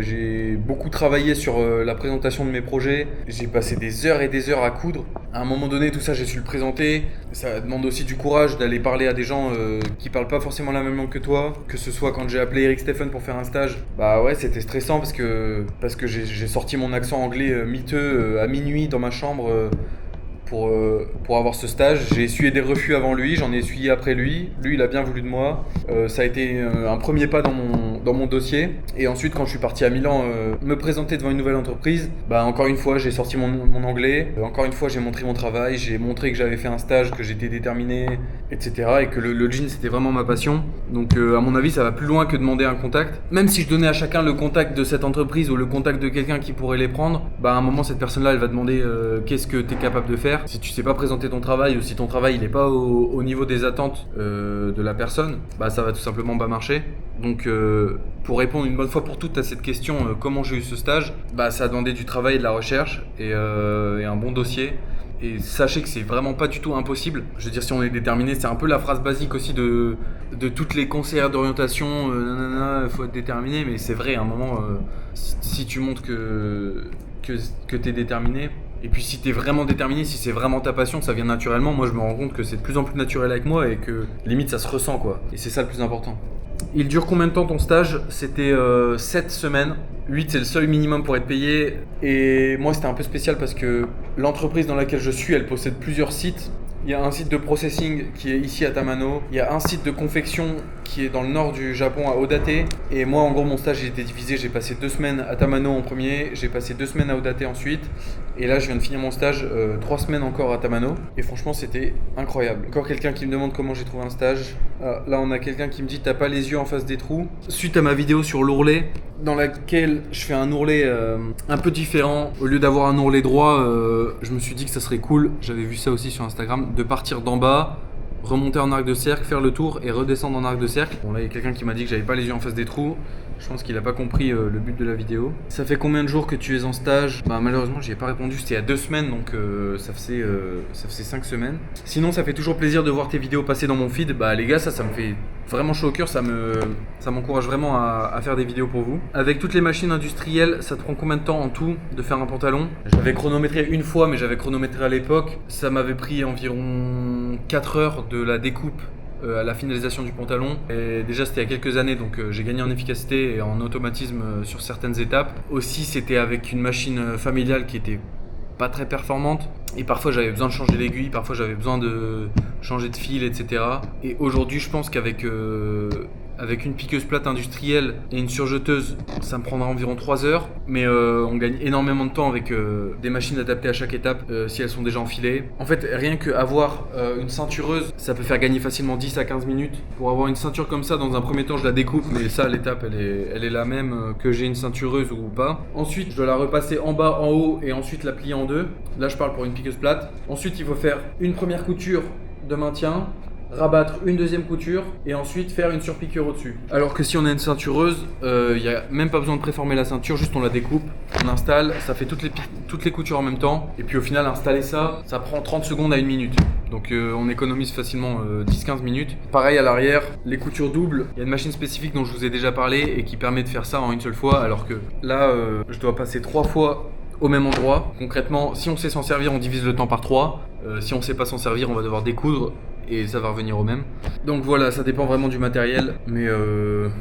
j'ai beaucoup travaillé sur la présentation de mes projets. J'ai passé des heures et des heures à coudre. À un moment donné tout ça j'ai su le présenter. Ça demande aussi du courage d'aller parler à des gens qui parlent pas forcément la même langue que toi. Que ce soit quand j'ai appelé Eric Stephen pour faire un stage, bah ouais c'était stressant parce que j'ai sorti mon accent anglais miteux à minuit dans ma chambre pour avoir ce stage. J'ai essuyé des refus avant lui, j'en ai essuyé après lui. Lui, il a bien voulu de moi. Ça a été un premier pas dans mon dossier. Et ensuite, quand je suis parti à Milan me présenter devant une nouvelle entreprise, bah encore une fois, j'ai sorti mon anglais. Encore une fois, j'ai montré mon travail. J'ai montré que j'avais fait un stage, que j'étais déterminé, etc. Et que le jean, c'était vraiment ma passion. Donc, à mon avis, ça va plus loin que demander un contact. Même si je donnais à chacun le contact de cette entreprise ou le contact de quelqu'un qui pourrait les prendre, bah à un moment, cette personne-là, elle va demander qu'est-ce que tu es capable de faire. Si tu sais pas présenter ton travail ou si ton travail il est pas au niveau des attentes de la personne, bah ça va tout simplement pas marcher. Donc pour répondre une bonne fois pour toutes à cette question comment j'ai eu ce stage, bah ça a demandé du travail et de la recherche et un bon dossier. Et sachez que c'est vraiment pas du tout impossible. Je veux dire, si on est déterminé, c'est un peu la phrase basique aussi de toutes les conseillères d'orientation, faut être déterminé, mais c'est vrai, à un moment, si tu montres que t'es déterminé, et puis si t'es vraiment déterminé, si c'est vraiment ta passion, ça vient naturellement. Moi je me rends compte que c'est de plus en plus naturel avec moi et que limite ça se ressent quoi. Et c'est ça le plus important. Il dure combien de temps ton stage? C'était 7 semaines. 8 c'est le seuil minimum pour être payé. Et moi c'était un peu spécial parce que l'entreprise dans laquelle je suis, elle possède plusieurs sites. Il y a un site de processing qui est ici à Tamano. Il y a un site de confection qui est dans le nord du Japon à Odate. Et moi en gros mon stage il était divisé. J'ai passé 2 semaines à Tamano en premier. J'ai passé 2 semaines à Odate ensuite. Et là je viens de finir mon stage 3 semaines encore à Tamano. Et franchement c'était incroyable. Encore quelqu'un qui me demande comment j'ai trouvé un stage. Là on a quelqu'un qui me dit t'as pas les yeux en face des trous. Suite à ma vidéo sur l'ourlet, dans laquelle je fais un ourlet un peu différent. Au lieu d'avoir un ourlet droit, je me suis dit que ça serait cool, j'avais vu ça aussi sur Instagram, de partir d'en bas, remonter en arc de cercle, faire le tour et redescendre en arc de cercle. Bon là il y a quelqu'un qui m'a dit que j'avais pas les yeux en face des trous. Je pense qu'il a pas compris le but de la vidéo. Ça fait combien de jours que tu es en stage? Bah malheureusement j'y ai pas répondu, c'était il y a 2 semaines donc ça faisait 5 semaines. Sinon ça fait toujours plaisir de voir tes vidéos passer dans mon feed. Bah les gars ça me fait vraiment chaud au cœur, ça m'encourage vraiment à faire des vidéos pour vous. Avec toutes les machines industrielles, ça te prend combien de temps en tout de faire un pantalon? J'avais chronométré une fois mais j'avais chronométré à l'époque. Ça m'avait pris environ 4 heures de la découpe à la finalisation du pantalon. Et déjà c'était il y a quelques années donc j'ai gagné en efficacité et en automatisme sur certaines étapes. Aussi c'était avec une machine familiale qui était pas très performante et parfois j'avais besoin de changer l'aiguille, parfois j'avais besoin de changer de fil, etc. Et aujourd'hui je pense qu'avec une piqueuse plate industrielle et une surjeteuse, ça me prendra environ 3 heures. Mais on gagne énormément de temps avec des machines adaptées à chaque étape si elles sont déjà enfilées. En fait, rien qu'avoir une ceintureuse, ça peut faire gagner facilement 10 à 15 minutes. Pour avoir une ceinture comme ça, dans un premier temps, je la découpe. Mais ça, l'étape, elle est la même que j'ai une ceintureuse ou pas. Ensuite, je dois la repasser en bas, en haut et ensuite la plier en deux. Là, je parle pour une piqueuse plate. Ensuite, il faut faire une première couture de maintien, rabattre une deuxième couture et ensuite faire une surpiqûre au-dessus. Alors que si on a une ceintureuse, il n'y a même pas besoin de préformer la ceinture, juste on la découpe, on installe, ça fait toutes les coutures en même temps et puis au final installer ça prend 30 secondes à 1 minute. Donc on économise facilement 10-15 minutes. Pareil à l'arrière, les coutures doubles, il y a une machine spécifique dont je vous ai déjà parlé et qui permet de faire ça en une seule fois alors que là je dois passer 3 fois au même endroit. Concrètement, si on sait s'en servir, on divise le temps par 3. Si on sait pas s'en servir, on va devoir découdre et ça va revenir au même. Donc voilà, ça dépend vraiment du matériel, mais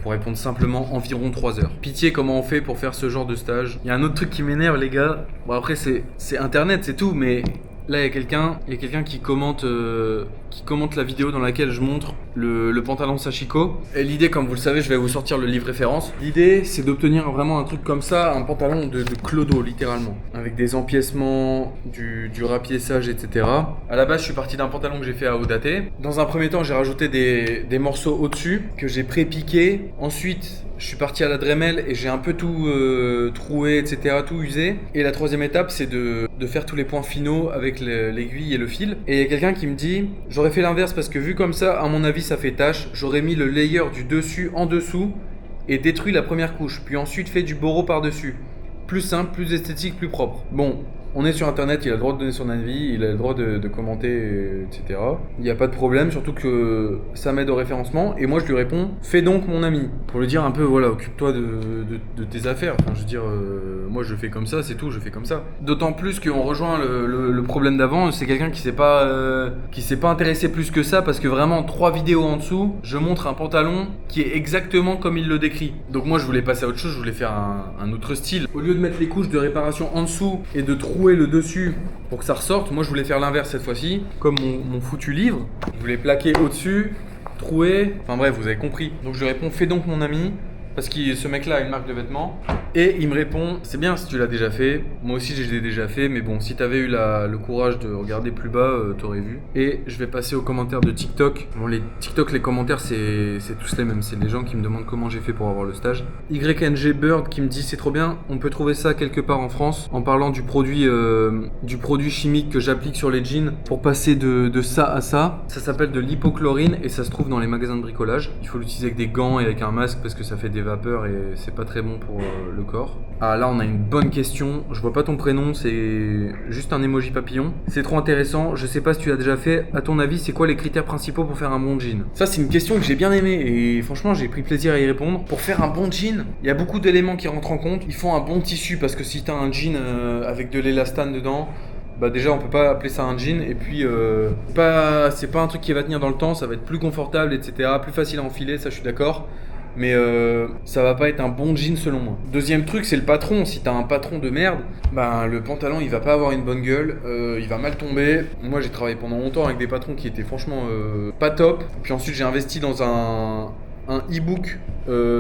pour répondre simplement, environ 3 heures. Pitié, comment on fait pour faire ce genre de stage? Il y a un autre truc qui m'énerve, les gars. Bon, après, c'est internet, c'est tout, mais là, il y a quelqu'un qui commente la vidéo dans laquelle je montre le pantalon Sashiko. Et l'idée, comme vous le savez, je vais vous sortir le livre référence. L'idée, c'est d'obtenir vraiment un truc comme ça, un pantalon de clodo, littéralement. Avec des empiècements, du rapiessage, etc. À la base, je suis parti d'un pantalon que j'ai fait à Audate. Dans un premier temps, j'ai rajouté des morceaux au-dessus que j'ai pré-piqués. Ensuite, je suis parti à la Dremel et j'ai un peu tout troué, etc., tout usé. Et la troisième étape, c'est de faire tous les points finaux avec l'aiguille et le fil. Et il y a quelqu'un qui me dit, j'aurais fait l'inverse parce que vu comme ça, à mon avis, ça fait tache. J'aurais mis le layer du dessus en dessous et détruit la première couche. Puis ensuite fait du boro par-dessus. Plus simple, plus esthétique, plus propre. Bon. On est sur internet, il a le droit de donner son avis, il a le droit de commenter, etc. Il n'y a pas de problème, surtout que ça m'aide au référencement. Et moi je lui réponds, fais donc mon ami. Pour lui dire un peu, voilà, occupe-toi de tes affaires. Enfin, je veux dire, moi je fais comme ça, c'est tout, je fais comme ça. D'autant plus qu'on rejoint le problème d'avant, c'est quelqu'un qui s'est pas intéressé plus que ça, parce que vraiment 3 vidéos en dessous, je montre un pantalon qui est exactement comme il le décrit. Donc moi je voulais passer à autre chose, je voulais faire un autre style. Au lieu de mettre les couches de réparation en dessous et de trouer le dessus pour que ça ressorte, moi je voulais faire l'inverse cette fois-ci, comme mon foutu livre. Je voulais plaquer au-dessus, trouer, enfin bref, vous avez compris. Donc je lui réponds, fais donc mon ami, parce que ce mec-là a une marque de vêtements. Et il me répond, c'est bien si tu l'as déjà fait. Moi aussi je l'ai déjà fait, mais bon, si t'avais eu le courage de regarder plus bas, t'aurais vu. Et je vais passer aux commentaires de TikTok. Bon, les TikTok, les commentaires, c'est tous les mêmes. C'est les gens qui me demandent comment j'ai fait pour avoir le stage. YNG Bird qui me dit, c'est trop bien, on peut trouver ça quelque part en France, en parlant du produit chimique que j'applique sur les jeans pour passer de ça à ça. Ça s'appelle de l'hypochlorine et ça se trouve dans les magasins de bricolage. Il faut l'utiliser avec des gants et avec un masque parce que ça fait des vapeurs et c'est pas très bon pour le corps. Ah là on a une bonne question, je vois pas ton prénom, c'est juste un emoji papillon. C'est trop intéressant, je sais pas si tu l'as déjà fait. À ton avis, c'est quoi les critères principaux pour faire un bon jean? Ça c'est une question que j'ai bien aimée et franchement j'ai pris plaisir à y répondre. Pour faire un bon jean, il y a beaucoup d'éléments qui rentrent en compte. Il faut un bon tissu parce que si t'as un jean avec de l'élastane dedans, bah déjà on peut pas appeler ça un jean et puis c'est pas un truc qui va tenir dans le temps, ça va être plus confortable, etc., plus facile à enfiler, ça je suis d'accord. Mais ça va pas être un bon jean selon moi. Deuxième truc, c'est le patron. Si t'as un patron de merde, ben le pantalon il va pas avoir une bonne gueule, il va mal tomber. Moi j'ai travaillé pendant longtemps avec des patrons qui étaient franchement pas top. Puis ensuite j'ai investi dans un e-book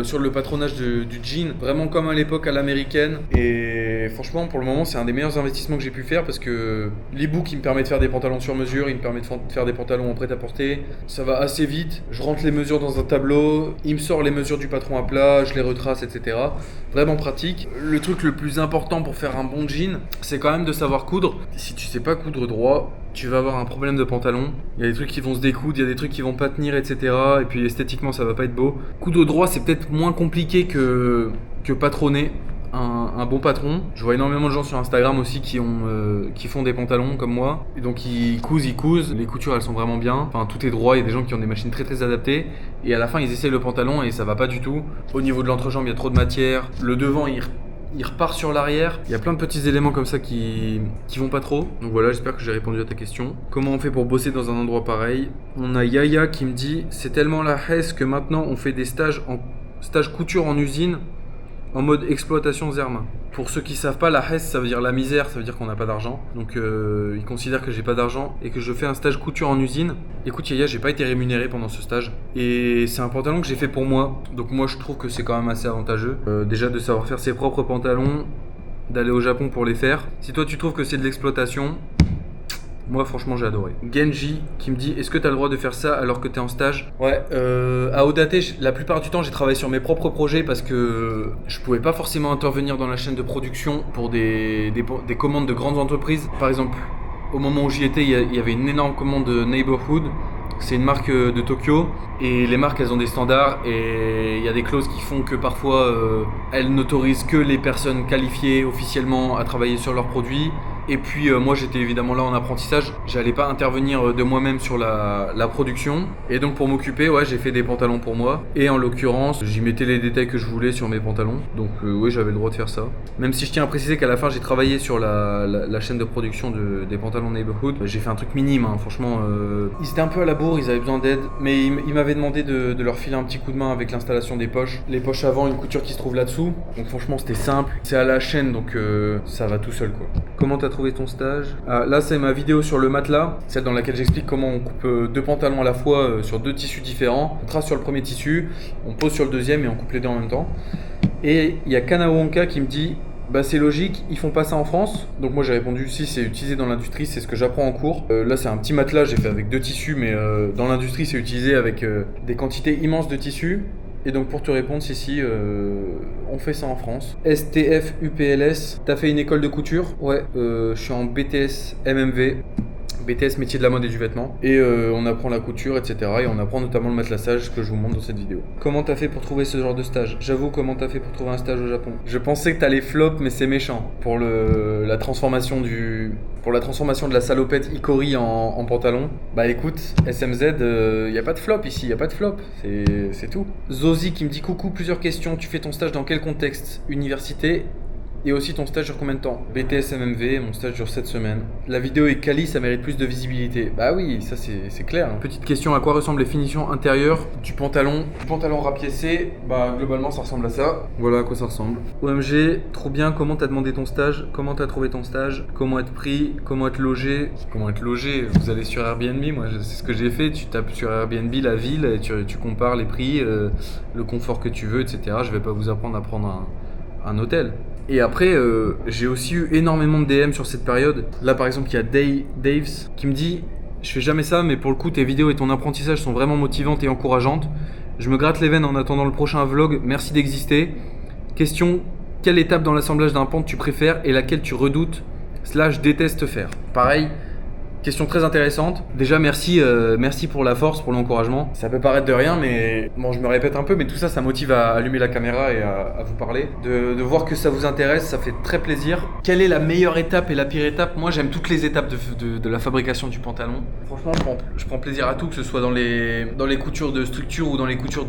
sur le patronage du jean, vraiment comme à l'époque à l'américaine. Et franchement pour le moment c'est un des meilleurs investissements que j'ai pu faire parce que l'e-book il me permet de faire des pantalons sur mesure, il me permet de faire des pantalons en prêt-à-porter. Ça va assez vite, je rentre les mesures dans un tableau, il me sort les mesures du patron à plat, je les retrace, etc. Vraiment pratique. Le truc le plus important pour faire un bon jean, c'est quand même de savoir coudre. Si tu sais pas coudre droit, tu vas avoir un problème de pantalon. Il y a des trucs qui vont se découdre, il y a des trucs qui vont pas tenir, etc. Et puis esthétiquement ça va pas être beau. Coudre droit c'est peut-être moins compliqué que patronner un bon patron. Je vois énormément de gens sur Instagram aussi qui font des pantalons comme moi. Et donc ils cousent. Les coutures elles sont vraiment bien. Enfin tout est droit, il y a des gens qui ont des machines très très adaptées. Et à la fin ils essayent le pantalon et ça va pas du tout. Au niveau de l'entrejambe il y a trop de matière. Le devant il repart sur l'arrière. Il y a plein de petits éléments comme ça qui vont pas trop. Donc voilà, j'espère que j'ai répondu à ta question. Comment on fait pour bosser dans un endroit pareil? On a Yaya qui me dit, c'est tellement la hesse que maintenant on fait des stage couture en usine en mode exploitation Zermatt. Pour ceux qui savent pas, la hesse ça veut dire la misère, ça veut dire qu'on n'a pas d'argent. Donc ils considèrent que j'ai pas d'argent et que je fais un stage couture en usine. Écoute Yaya, j'ai pas été rémunéré pendant ce stage et c'est un pantalon que j'ai fait pour moi. Donc moi je trouve que c'est quand même assez avantageux. Déjà de savoir faire ses propres pantalons, d'aller au Japon pour les faire. Si toi tu trouves que c'est de l'exploitation, moi franchement j'ai adoré. Genji qui me dit, est-ce que tu as le droit de faire ça alors que tu es en stage? Ouais, à Audate, la plupart du temps j'ai travaillé sur mes propres projets parce que je pouvais pas forcément intervenir dans la chaîne de production pour des commandes de grandes entreprises. Par exemple, au moment où j'y étais, il y avait une énorme commande de Neighborhood. C'est une marque de Tokyo et les marques elles ont des standards et il y a des clauses qui font que parfois elles n'autorisent que les personnes qualifiées officiellement à travailler sur leurs produits. Et puis moi j'étais évidemment là en apprentissage, j'allais pas intervenir de moi-même sur la production. Et donc pour m'occuper, ouais, j'ai fait des pantalons pour moi. Et en l'occurrence, j'y mettais les détails que je voulais sur mes pantalons. Donc oui, j'avais le droit de faire ça. Même si je tiens à préciser qu'à la fin j'ai travaillé sur la chaîne de production des pantalons Neighborhood. J'ai fait un truc minime, hein. Franchement. Ils étaient un peu à la bourre, ils avaient besoin d'aide. Mais ils m'avaient demandé de leur filer un petit coup de main avec l'installation des poches. Les poches avant, une couture qui se trouve là-dessous. Donc franchement c'était simple. C'est à la chaîne donc ça va tout seul quoi. Comment t'as trouvé ton stage? Là c'est ma vidéo sur le matelas, celle dans laquelle j'explique comment on coupe deux pantalons à la fois sur deux tissus différents. On trace sur le premier tissu, on pose sur le deuxième et on coupe les deux en même temps. Et il y a Kanawonka qui me dit bah c'est logique, ils font pas ça en France. Donc moi j'ai répondu si, c'est utilisé dans l'industrie, c'est ce que j'apprends en cours. Là c'est un petit matelas, j'ai fait avec deux tissus, mais dans l'industrie c'est utilisé avec des quantités immenses de tissus. Et donc pour te répondre, si, on fait ça en France. STF UPLS, t'as fait une école de couture? Ouais, je suis en BTS MMV. BTS métier de la mode et du vêtement. Et on apprend la couture, etc. Et on apprend notamment le matelassage que je vous montre dans cette vidéo. Comment t'as fait pour trouver ce genre de stage? J'avoue, comment t'as fait pour trouver un stage au Japon? Je pensais que t'allais flop, mais c'est méchant. Pour la transformation de la salopette Icori en pantalon. Bah écoute, SMZ, y a pas de flop ici, y a pas de flop. C'est tout. Zozi qui me dit coucou, plusieurs questions. Tu fais ton stage dans quel contexte? Université? Et aussi ton stage dure combien de temps? BTS MMV, mon stage dure 7 semaines. La vidéo est quali, ça mérite plus de visibilité. Bah oui, ça c'est clair. Hein. Petite question, à quoi ressemblent les finitions intérieures du pantalon? Du pantalon rapiécé, bah globalement ça ressemble à ça. Voilà à quoi ça ressemble. OMG, trop bien, comment t'as demandé ton stage? Comment t'as trouvé ton stage? Comment être pris? Comment être logé? Comment être logé? Vous allez sur Airbnb, moi c'est ce que j'ai fait. Tu tapes sur Airbnb la ville et tu compares les prix, le confort que tu veux, etc. Je vais pas vous apprendre à prendre un hôtel. Et après, j'ai aussi eu énormément de DM sur cette période. Là, par exemple, il y a Daves qui me dit « Je fais jamais ça, mais pour le coup, tes vidéos et ton apprentissage sont vraiment motivantes et encourageantes. Je me gratte les veines en attendant le prochain vlog. Merci d'exister. Question, quelle étape dans l'assemblage d'un pant tu préfères et laquelle tu redoutes / détestes faire ?» Pareil. Question très intéressante. Déjà merci pour la force, pour l'encouragement. Ça peut paraître de rien, mais bon, je me répète un peu, mais tout ça, ça motive à allumer la caméra et à vous parler. De voir que ça vous intéresse, ça fait très plaisir. Quelle est la meilleure étape et la pire étape? Moi, j'aime toutes les étapes de la fabrication du pantalon. Franchement, je prends plaisir à tout, que ce soit dans les coutures de structure ou dans les coutures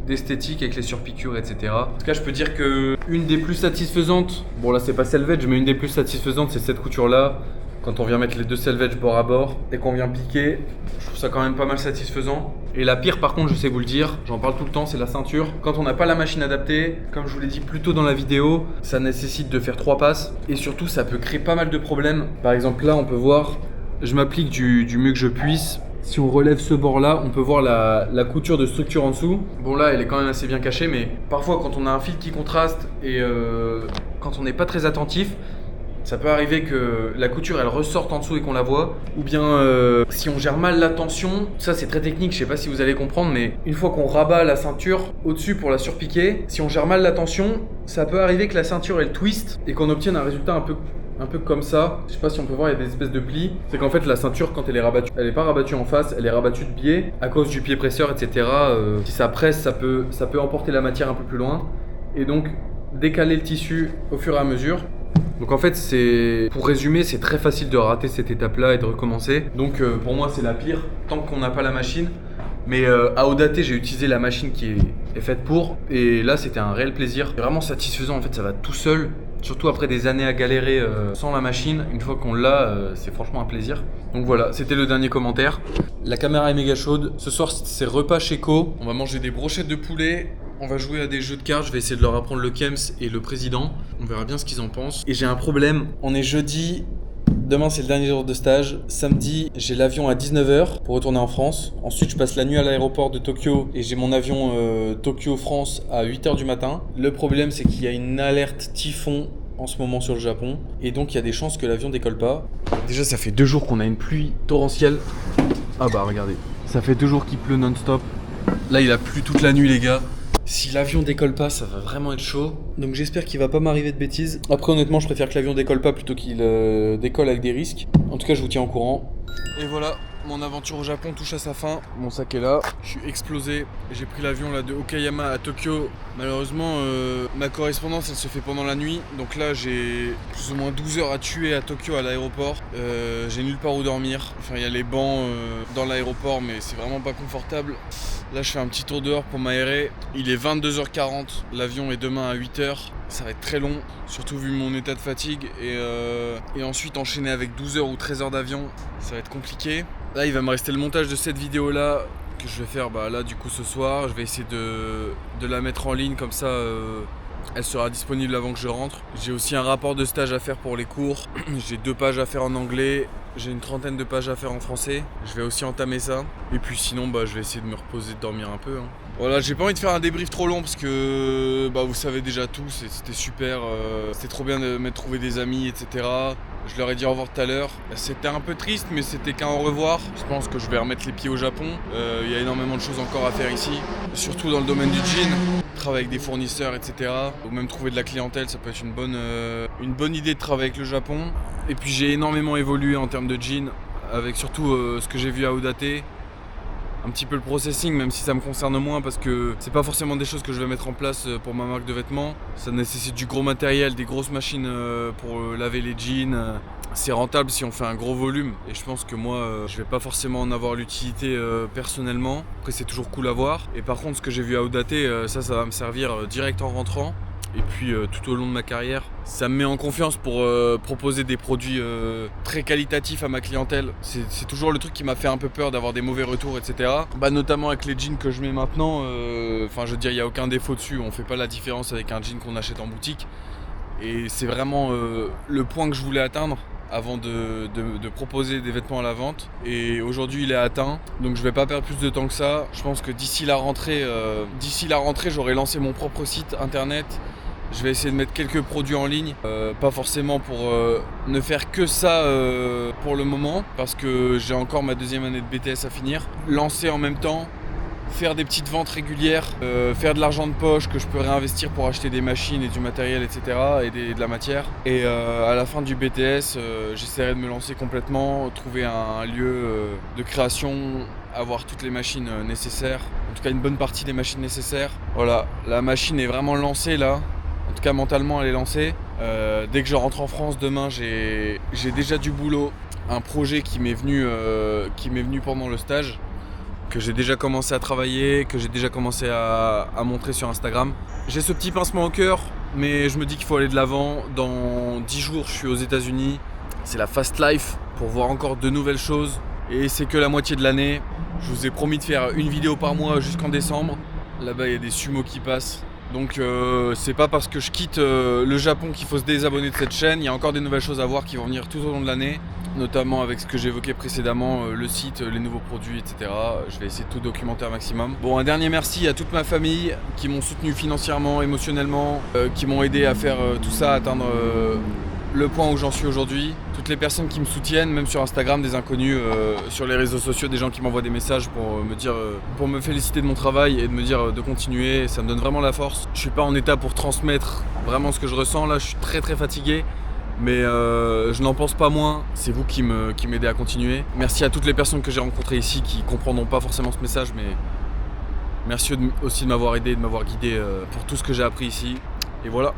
d'esthétique avec les surpiqûres, etc. En tout cas, je peux dire que une des plus satisfaisantes, bon là c'est pas selvage, mais une des plus satisfaisantes, c'est cette couture-là. Quand on vient mettre les deux selvages bord à bord et qu'on vient piquer, je trouve ça quand même pas mal satisfaisant. Et la pire par contre, je sais vous le dire, j'en parle tout le temps, c'est la ceinture. Quand on n'a pas la machine adaptée, comme je vous l'ai dit plus tôt dans la vidéo, ça nécessite de faire 3 passes. Et surtout, ça peut créer pas mal de problèmes. Par exemple là, on peut voir, je m'applique du mieux que je puisse. Si on relève ce bord là, on peut voir la couture de structure en dessous. Bon là, elle est quand même assez bien cachée, mais parfois quand on a un fil qui contraste et quand on n'est pas très attentif, ça peut arriver que la couture elle ressorte en dessous et qu'on la voit. Ou bien si on gère mal la tension, ça c'est très technique, je sais pas si vous allez comprendre, mais une fois qu'on rabat la ceinture au-dessus pour la surpiquer, si on gère mal la tension, ça peut arriver que la ceinture elle twist et qu'on obtienne un résultat un peu comme ça. Je sais pas si on peut voir, il y a des espèces de plis. C'est qu'en fait la ceinture quand elle est rabattue, elle est pas rabattue en face, elle est rabattue de biais à cause du pied presseur, etc. Si ça presse, ça peut emporter la matière un peu plus loin et donc décaler le tissu au fur et à mesure. Donc en fait, pour résumer, c'est très facile de rater cette étape-là et de recommencer. Donc pour moi, c'est la pire, tant qu'on n'a pas la machine. Mais à Odaté, j'ai utilisé la machine qui est faite pour. Et là, c'était un réel plaisir. C'est vraiment satisfaisant, en fait, ça va tout seul. Surtout après des années à galérer sans la machine. Une fois qu'on l'a, c'est franchement un plaisir. Donc voilà, c'était le dernier commentaire. La caméra est méga chaude. Ce soir, c'est repas chez Co. On va manger des brochettes de poulet. On va jouer à des jeux de cartes, je vais essayer de leur apprendre le Kems et le président. On verra bien ce qu'ils en pensent. Et j'ai un problème, on est jeudi, demain c'est le dernier jour de stage. Samedi, j'ai l'avion à 19h pour retourner en France. Ensuite, je passe la nuit à l'aéroport de Tokyo et j'ai mon avion Tokyo-France à 8h du matin. Le problème, c'est qu'il y a une alerte typhon en ce moment sur le Japon. Et donc, il y a des chances que l'avion décolle pas. Déjà, ça fait 2 jours qu'on a une pluie torrentielle. Ah bah, regardez. Ça fait 2 jours qu'il pleut non-stop. Là, il a plu toute la nuit, les gars. Si l'avion décolle pas, ça va vraiment être chaud. Donc j'espère qu'il va pas m'arriver de bêtises. Après honnêtement, je préfère que l'avion décolle pas plutôt qu'il décolle avec des risques. En tout cas, je vous tiens au courant. Et voilà, mon aventure au Japon touche à sa fin. Mon sac est là, je suis explosé. J'ai pris l'avion là de Okayama à Tokyo. Malheureusement, ma correspondance elle se fait pendant la nuit. Donc là, j'ai plus ou moins 12 heures à tuer à Tokyo à l'aéroport. J'ai nulle part où dormir. Enfin, il y a les bancs dans l'aéroport, mais c'est vraiment pas confortable. Là, je fais un petit tour dehors pour m'aérer. Il est 22h40. L'avion est demain à 8h. Ça va être très long, surtout vu mon état de fatigue. Et ensuite enchaîner avec 12 heures ou 13 heures d'avion, ça va être compliqué. Là, il va me rester le montage de cette vidéo-là que je vais faire là du coup ce soir. Je vais essayer de la mettre en ligne comme ça. Elle sera disponible avant que je rentre. J'ai aussi un rapport de stage à faire pour les cours. J'ai 2 pages à faire en anglais. J'ai une trentaine de pages à faire en français. Je vais aussi entamer ça. Et puis sinon, je vais essayer de me reposer, de dormir un peu. Voilà, j'ai pas envie de faire un débrief trop long parce que vous savez déjà tout. C'était super. C'était trop bien de m'être trouvé des amis, etc. Je leur ai dit au revoir tout à l'heure. C'était un peu triste, mais c'était qu'un au revoir. Je pense que je vais remettre les pieds au Japon. Il y a énormément de choses encore à faire ici. Surtout dans le domaine du jean. Travailler avec des fournisseurs, etc. Ou même trouver de la clientèle, ça peut être une bonne idée de travailler avec le Japon. Et puis j'ai énormément évolué en termes de jean, avec surtout ce que j'ai vu à Odate. Un petit peu le processing, même si ça me concerne moins, parce que c'est pas forcément des choses que je vais mettre en place pour ma marque de vêtements. Ça nécessite du gros matériel, des grosses machines pour laver les jeans. C'est rentable si on fait un gros volume, et je pense que moi je vais pas forcément en avoir l'utilité personnellement. Après c'est toujours cool à voir. Et par contre ce que j'ai vu à Odate, ça va me servir direct en rentrant. Et puis tout au long de ma carrière, ça me met en confiance pour proposer des produits très qualitatifs à ma clientèle. C'est toujours le truc qui m'a fait un peu peur d'avoir des mauvais retours, etc. Notamment avec les jeans que je mets maintenant, je veux dire, il n'y a aucun défaut dessus. On fait pas la différence avec un jean qu'on achète en boutique. Et c'est vraiment le point que je voulais atteindre avant de proposer des vêtements à la vente. Et aujourd'hui il est atteint, donc je vais pas perdre plus de temps que ça. Je pense que d'ici la rentrée, j'aurai lancé mon propre site internet. Je vais essayer de mettre quelques produits en ligne, pas forcément pour ne faire que ça pour le moment, parce que j'ai encore ma 2e année de BTS à finir. Lancer en même temps, faire des petites ventes régulières, faire de l'argent de poche que je peux réinvestir pour acheter des machines et du matériel, etc. et de la matière. Et à la fin du BTS, j'essaierai de me lancer complètement, trouver un lieu de création, avoir toutes les machines nécessaires, en tout cas une bonne partie des machines nécessaires. Voilà, la machine est vraiment lancée là. En tout cas mentalement elle est lancée. Dès que je rentre en France demain, j'ai déjà du boulot. Un projet qui m'est venu pendant le stage, que j'ai déjà commencé à travailler, que j'ai déjà commencé à montrer sur Instagram. J'ai ce petit pincement au cœur, mais je me dis qu'il faut aller de l'avant. Dans 10 jours je suis aux États-Unis. C'est la fast life pour voir encore de nouvelles choses. Et c'est que la moitié de l'année. Je vous ai promis de faire une vidéo par mois jusqu'en décembre. Là-bas il y a des sumos qui passent. Donc c'est pas parce que je quitte le Japon qu'il faut se désabonner de cette chaîne. Il y a encore des nouvelles choses à voir qui vont venir tout au long de l'année, notamment avec ce que j'évoquais précédemment, le site, les nouveaux produits, etc. Je vais essayer de tout documenter un maximum. Bon, un dernier merci à toute ma famille qui m'ont soutenu financièrement, émotionnellement, qui m'ont aidé à faire tout ça, à atteindre le point où j'en suis aujourd'hui. Toutes les personnes qui me soutiennent, même sur Instagram, des inconnus, sur les réseaux sociaux, des gens qui m'envoient des messages pour me féliciter de mon travail et de me dire de continuer, ça me donne vraiment la force. Je suis pas en état pour transmettre vraiment ce que je ressens, là je suis très très fatigué, mais je n'en pense pas moins, c'est vous qui m'aidez à continuer. Merci à toutes les personnes que j'ai rencontrées ici qui comprendront pas forcément ce message, mais merci aussi de m'avoir aidé, de m'avoir guidé pour tout ce que j'ai appris ici, et voilà.